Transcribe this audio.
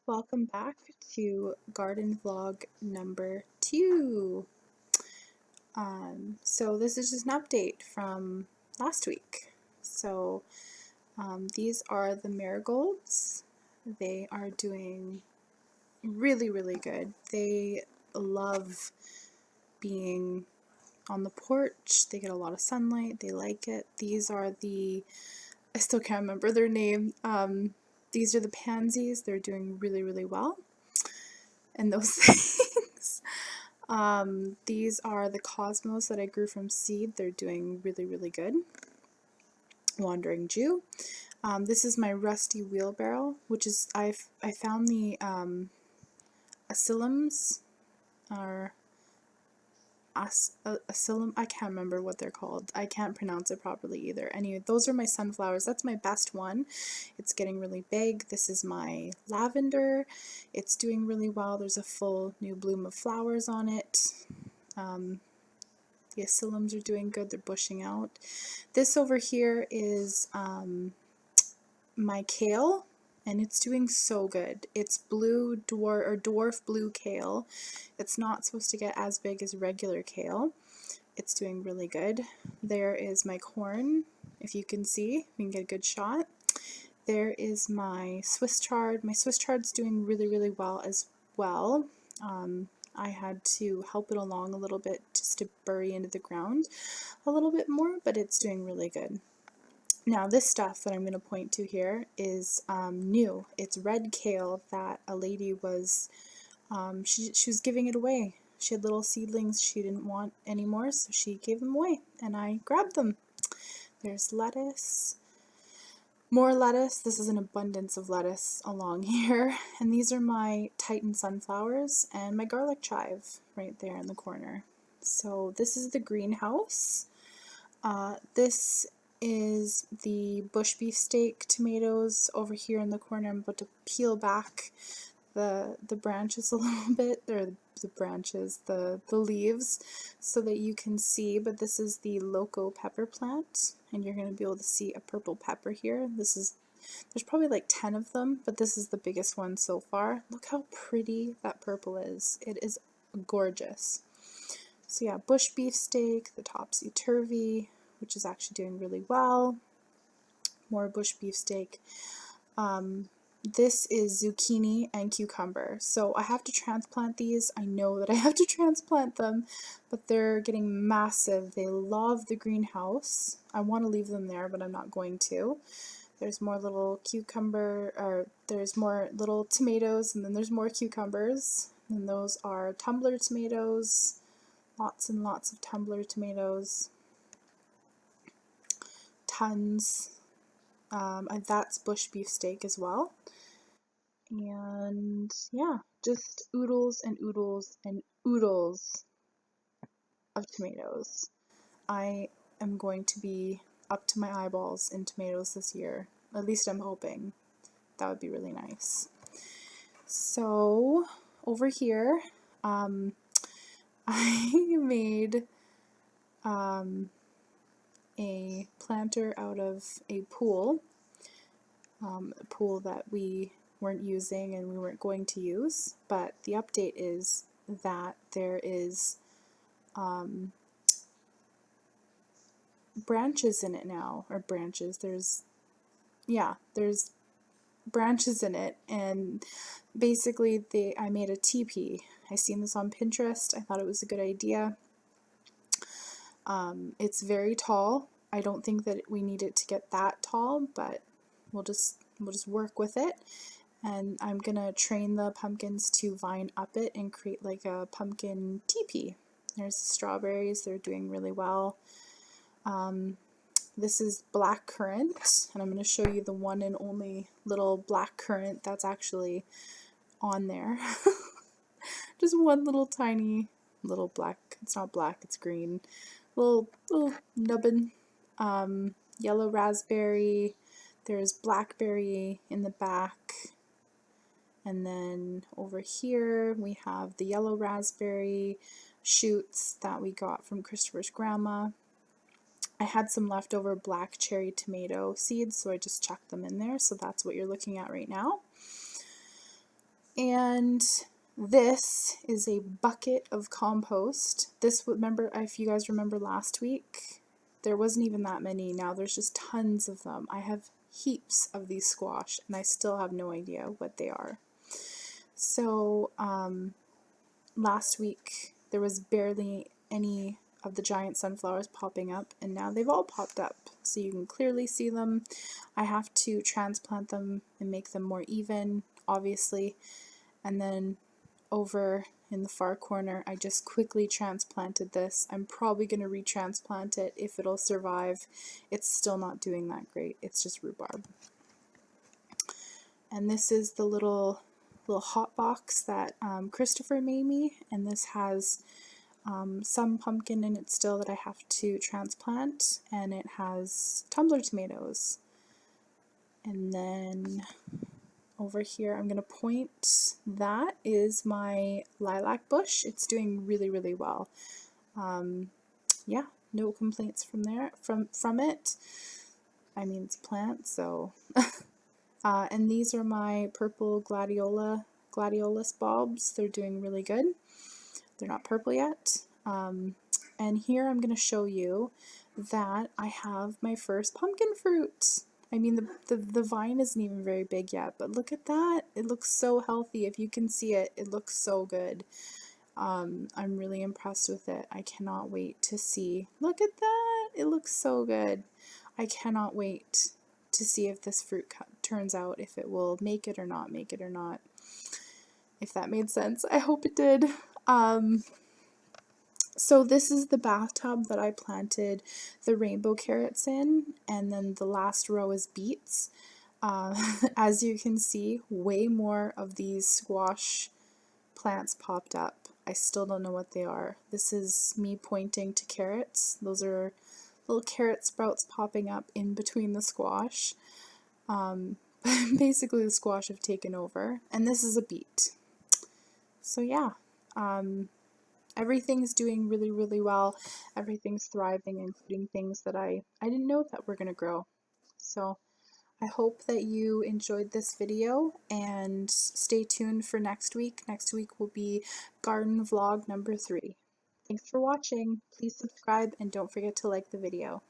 welcome back to garden vlog number 2. So this is just an update from last week. So these are the marigolds. They are doing really good. They love being on the porch. They get a lot of sunlight. They like it. These are I still can't remember their name. These are the pansies. They're doing really well. And those things. These are the cosmos that I grew from seed. They're doing really good. Wandering Jew. This is my rusty wheelbarrow, which is I found the asylums or asylum. I can't remember what they're called. I can't pronounce it properly either. Anyway, those are my sunflowers. That's my best one. It's getting really big. This is my lavender. It's doing really well. There's a full new bloom of flowers on it. The asylums are doing good. They're bushing out. This over here is my kale, and it's doing so good. It's blue dwarf blue kale. It's not supposed to get as big as regular kale. It's doing really good. There is my corn, if you can see, we can get a good shot. There is my Swiss chard. My Swiss chard's doing really well as well. I had to help it along a little bit just to bury into the ground a little bit more, but it's doing really good. Now this stuff that I'm going to point to here is new. It's red kale that a lady was, she was giving it away. She had little seedlings she didn't want anymore, so she gave them away, and I grabbed them. There's lettuce. More lettuce. This is an abundance of lettuce along here. And these are my Titan sunflowers and my garlic chive right there in the corner. So this is the greenhouse. This is the bush beefsteak tomatoes over here in the corner. I'm about to peel back the branches a little bit, or the leaves, so that you can see, but this is the loco pepper plant, and you're going to be able to see a purple pepper here. There's probably like 10 of them, but this is the biggest one so far. Look how pretty that purple is. It is gorgeous. So yeah, bush beefsteak, the topsy-turvy, which is actually doing really well. More bush beefsteak. This is zucchini and cucumber. So I have to transplant these. I know that I have to transplant them, but they're getting massive. They love the greenhouse. I want to leave them there, but I'm not going to. There's more little there's more little tomatoes, and then there's more cucumbers. And those are tumbler tomatoes. Lots and lots of tumbler tomatoes. Tons. That's bush beefsteak as well. And yeah, just oodles and oodles and oodles of tomatoes. I am going to be up to my eyeballs in tomatoes this year. At least I'm hoping. That would be really nice. So over here, I made a planter out of a pool that we weren't using and we weren't going to use, but the update is that there is branches in it now, or branches, there's branches in it, and basically I made a teepee. I seen this on Pinterest. I thought it was a good idea. It's very tall. I don't think that we need it to get that tall, but we'll just work with it. And I'm gonna train the pumpkins to vine up it and create like a pumpkin teepee. There's the strawberries. They're doing really well. This is black currant, and I'm going to show you the one and only little black currant that's actually on there. Just one little tiny little black, it's not black, it's green, little nubbin. Yellow raspberry, there's blackberry in the back, and then over here we have the yellow raspberry shoots that we got from Christopher's grandma. I had some leftover black cherry tomato seeds, so I just chucked them in there, so that's what you're looking at right now. And this is a bucket of compost. This, remember, if you guys remember last week, there wasn't even that many. Now there's just tons of them. I have heaps of these squash and I still have no idea what they are. So last week there was barely any of the giant sunflowers popping up, and now they've all popped up, so you can clearly see them. I have to transplant them and make them more even, obviously, and then over in the far corner I just quickly transplanted this. I'm probably going to retransplant it if it'll survive. It's still not doing that great. It's just rhubarb. And this is the little hot box that Christopher made me, and this has some pumpkin in it still that I have to transplant, and it has tumbler tomatoes. And then over here I'm going to point, that is my lilac bush. It's doing really, really well. Yeah, no complaints from there, from it. I mean, it's a plant, so and these are my purple gladiolus bulbs. They're doing really good. They're not purple yet. And here I'm going to show you that I have my first pumpkin fruit. I mean, the vine isn't even very big yet, but look at that. It looks so healthy. If you can see it, it looks so good. I'm really impressed with it. I cannot wait to see. Look at that. It looks so good. I cannot wait to see if this fruit turns out, if it will make it or not make it or not. If that made sense. I hope it did. So this is the bathtub that I planted the rainbow carrots in, and then the last row is beets. As you can see, way more of these squash plants popped up. I still don't know what they are. This is me pointing to carrots. Those are little carrot sprouts popping up in between the squash. Basically the squash have taken over, and this is a beet. So yeah, everything's doing really, really well. Everything's thriving, including things that I didn't know that were going to grow. So I hope that you enjoyed this video, and stay tuned for next week. Next week will be garden vlog number 3. Thanks for watching. Please subscribe and don't forget to like the video.